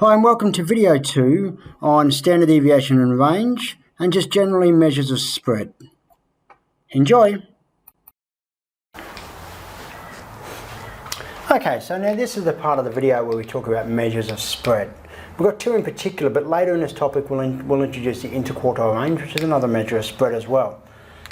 Hi and welcome to video 2 on standard deviation and range and just generally measures of spread. Enjoy! Okay, so now this is the part of the video where we talk about measures of spread. We've got two in particular, but later in this topic we'll introduce the interquartile range, which is another measure of spread as well.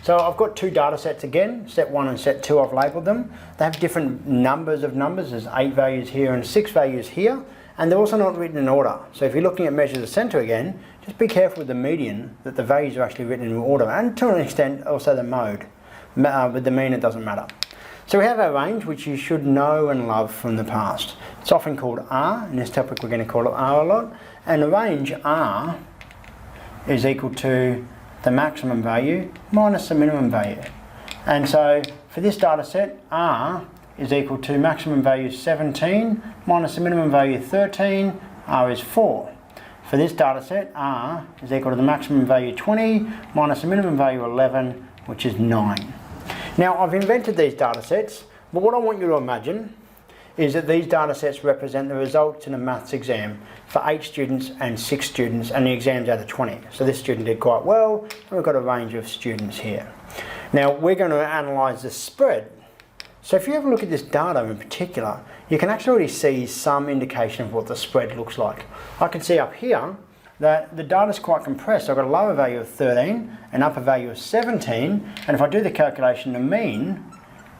So I've got two data sets again, set 1 and set 2, I've labelled them. They have different numbers of numbers, there's 8 values here and 6 values here. And they're also not written in order. So if you're looking at measures of centre again, just be careful with the median that the values are actually written in order, and to an extent also the mode. With the mean it doesn't matter. So we have our range, which you should know and love from the past. It's often called R. In this topic we're going to call it R a lot. And the range R is equal to the maximum value minus the minimum value. And so for this data set, R is equal to maximum value 17 minus the minimum value 13, R is 4. For this data set, R is equal to the maximum value 20 minus the minimum value 11, which is 9. Now I've invented these data sets, but what I want you to imagine is that these data sets represent the results in a maths exam for 8 students and 6 students, and the exam's out of 20. So this student did quite well, and we've got a range of students here. Now we're going to analyse the spread. So if you have a look at this data in particular, you can actually already see some indication of what the spread looks like. I can see up here that the data is quite compressed. I've got a lower value of 13, an upper value of 17, and if I do the calculation, the mean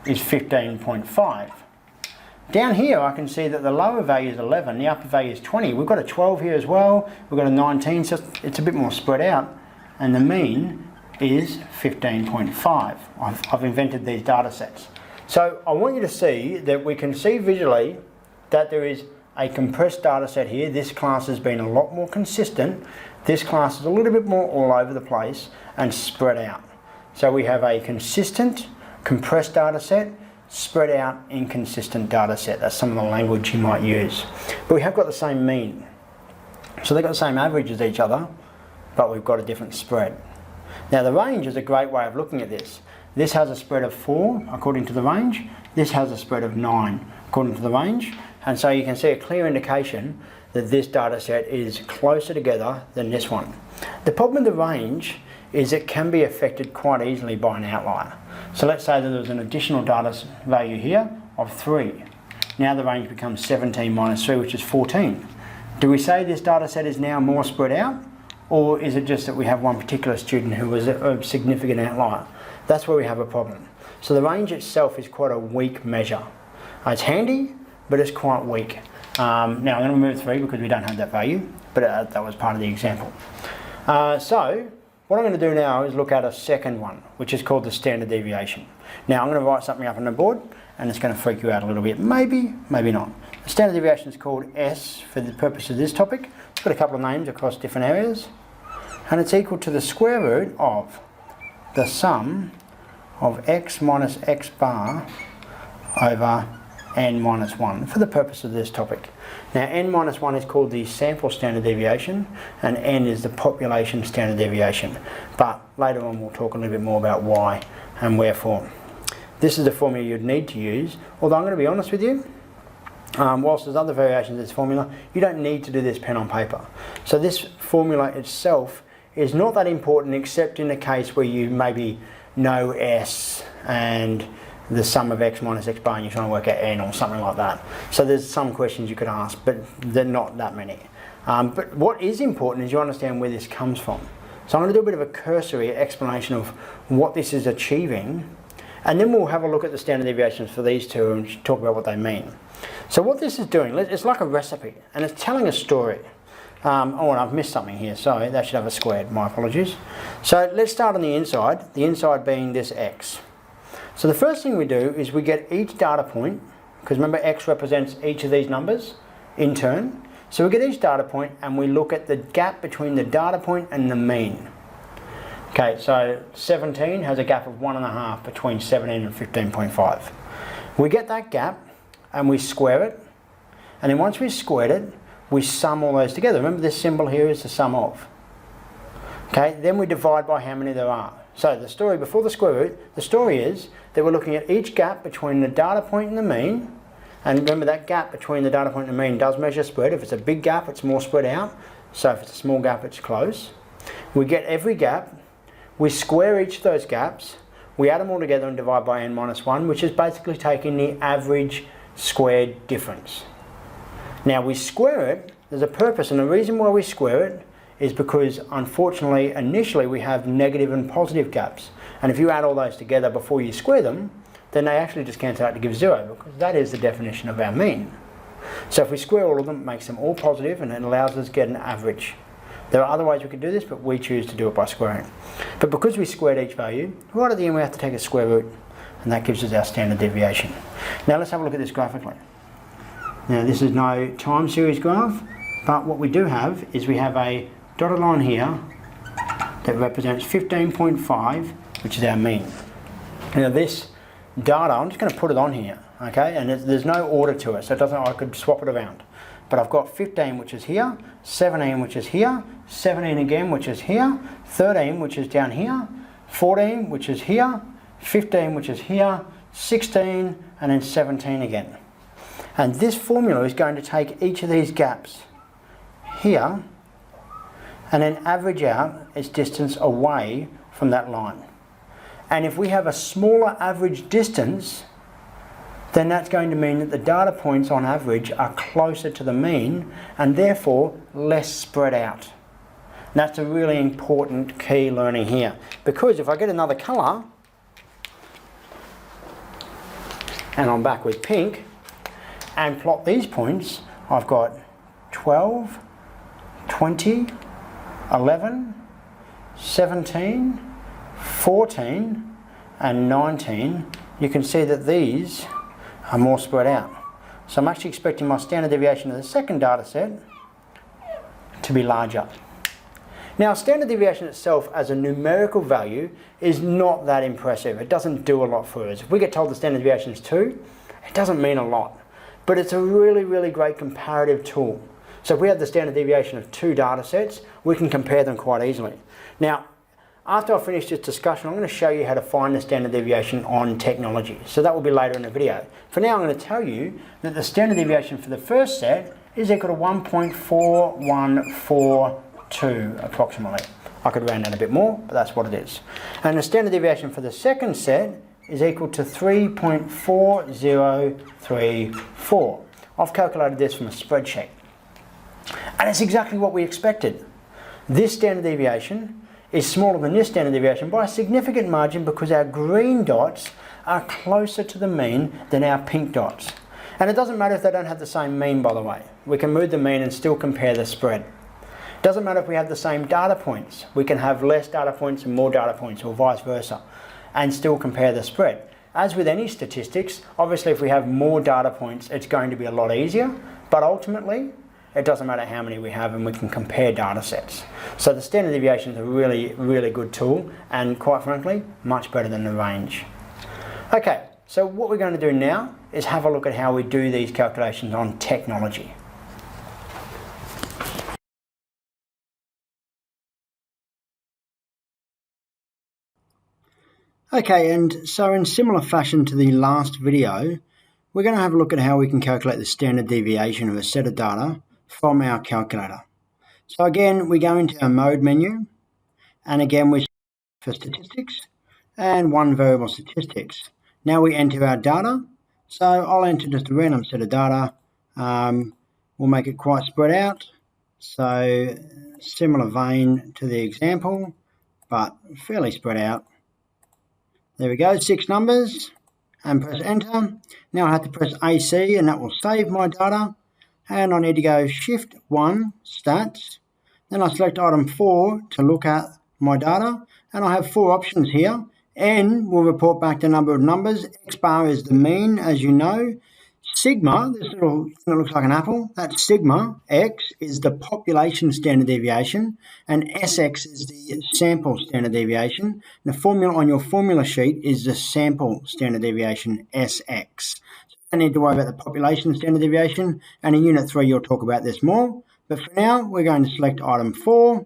is 15.5. Down here I can see that the lower value is 11, the upper value is 20. We've got a 12 here as well, we've got a 19, so it's a bit more spread out, and the mean is 15.5. I've invented these data sets. So I want you to see that we can see visually that there is a compressed data set here. This class has been a lot more consistent. This class is a little bit more all over the place and spread out. So we have a consistent, compressed data set, spread out, inconsistent data set. That's some of the language you might use. But we have got the same mean. So they've got the same average as each other, but we've got a different spread. Now the range is a great way of looking at this. This has a spread of 4 according to the range. This has a spread of 9 according to the range. And so you can see a clear indication that this data set is closer together than this one. The problem with the range is it can be affected quite easily by an outlier. So let's say that there was an additional data value here of 3. Now the range becomes 17 minus 3, which is 14. Do we say this data set is now more spread out? Or is it just that we have one particular student who was a significant outlier? That's where we have a problem. So the range itself is quite a weak measure. It's handy, but it's quite weak. Now I'm going to remove 3 because we don't have that value, but that was part of the example. So what I'm going to do now is look at a second one, which is called the standard deviation. Now I'm going to write something up on the board, and it's going to freak you out a little bit. Maybe, maybe not. The standard deviation is called S for the purpose of this topic. It's got a couple of names across different areas, and it's equal to the square root of the sum of x minus x bar over n minus 1 for the purpose of this topic. Now n minus 1 is called the sample standard deviation, and n is the population standard deviation, but later on we'll talk a little bit more about why and wherefore. This is the formula you'd need to use, although I'm going to be honest with you, whilst there's other variations of this formula, you don't need to do this pen on paper. So this formula itself is not that important, except in the case where you maybe know S and the sum of x minus x bar and you're trying to work out n or something like that. So there's some questions you could ask, but they're not that many. But what is important is you understand where this comes from. So I'm going to do a bit of a cursory explanation of what this is achieving, and then we'll have a look at the standard deviations for these two and talk about what they mean. So what this is doing, it's like a recipe, and it's telling a story. Oh, and I've missed something here, sorry, that should have a squared, my apologies. So let's start on the inside being this x. So the first thing we do is we get each data point, because remember x represents each of these numbers in turn. So we get each data point and we look at the gap between the data point and the mean. Okay, so 17 has a gap of 1.5 between 17 and 15.5. We get that gap and we square it, and then once we've squared it, we sum all those together. Remember this symbol here is the sum of. Okay, then we divide by how many there are. So the story before the square root, the story is that we're looking at each gap between the data point and the mean, And remember, that gap between the data point and the mean does measure spread. If it's a big gap, it's more spread out. So if it's a small gap, it's close. We get every gap, we square each of those gaps, we add them all together and divide by n-1, which is basically taking the average squared difference. Now we square it, there's a purpose, and the reason why we square it is because, unfortunately, initially we have negative and positive gaps. And if you add all those together before you square them, then they actually just cancel out to give 0, because that is the definition of our mean. So if we square all of them, it makes them all positive, and it allows us to get an average. There are other ways we could do this, but we choose to do it by squaring. But because we squared each value, right at the end we have to take a square root, and that gives us our standard deviation. Now let's have a look at this graphically. Now this is no time series graph, but what we do have is we have a dotted line here that represents 15.5, which is our mean. Now this data, I'm just going to put it on here, okay, and there's no order to it, so it doesn't, I could swap it around. But I've got 15, which is here, 17, which is here, 17 again, which is here, 13, which is down here, 14, which is here, 15, which is here, 16, and then 17 again. And this formula is going to take each of these gaps here and then average out its distance away from that line. And if we have a smaller average distance, then that's going to mean that the data points on average are closer to the mean and therefore less spread out. And that's a really important key learning here, because if I get another colour and I'm back with pink and plot these points, I've got 12, 20, 11, 17, 14 and 19. You can see that these are more spread out. So I'm actually expecting my standard deviation of the second data set to be larger. Now, standard deviation itself as a numerical value is not that impressive. It doesn't do a lot for us. If we get told the standard deviation is 2, it doesn't mean a lot. But it's a really, really great comparative tool. So if we have the standard deviation of 2 data sets, we can compare them quite easily. Now, after I finish this discussion, I'm going to show you how to find the standard deviation on technology. So that will be later in the video. For now, I'm going to tell you that the standard deviation for the first set is equal to 1.4142 approximately. I could round that a bit more, but that's what it is. And the standard deviation for the second set is equal to 3.4034. I've calculated this from a spreadsheet. And it's exactly what we expected. This standard deviation is smaller than this standard deviation by a significant margin because our green dots are closer to the mean than our pink dots. And it doesn't matter if they don't have the same mean, by the way. We can move the mean and still compare the spread. It doesn't matter if we have the same data points. We can have less data points and more data points, or vice versa, and still compare the spread. As with any statistics, obviously if we have more data points, it's going to be a lot easier, but ultimately, it doesn't matter how many we have, and we can compare data sets. So the standard deviation is a really, really good tool, and quite frankly, much better than the range. Okay, so what we're going to do now is have a look at how we do these calculations on technology. Okay, and so in similar fashion to the last video, we're going to have a look at how we can calculate the standard deviation of a set of data from our calculator. So again, we go into our mode menu, and again we for statistics and one variable statistics. Now we enter our data. So I'll enter just a random set of data. We'll make it quite spread out. So similar vein to the example, but fairly spread out. There we go, 6 numbers, and press enter. Now I have to press AC, and that will save my data. And I need to go Shift 1, Stats. Then I select item 4 to look at my data. And I have 4 options here. N will report back the number of numbers. X bar is the mean, as you know. Sigma, this little thing that looks like an apple, that's sigma. X is the population standard deviation. And SX is the sample standard deviation. The formula on your formula sheet is the sample standard deviation, SX. I need to worry about the population standard deviation, and in Unit 3 you'll talk about this more. But for now, we're going to select item 4,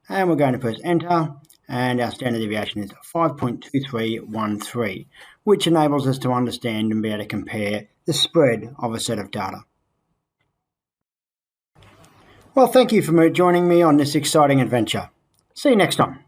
and we're going to press enter, and our standard deviation is 5.2313, which enables us to understand and be able to compare the spread of a set of data. Well, thank you for joining me on this exciting adventure. See you next time.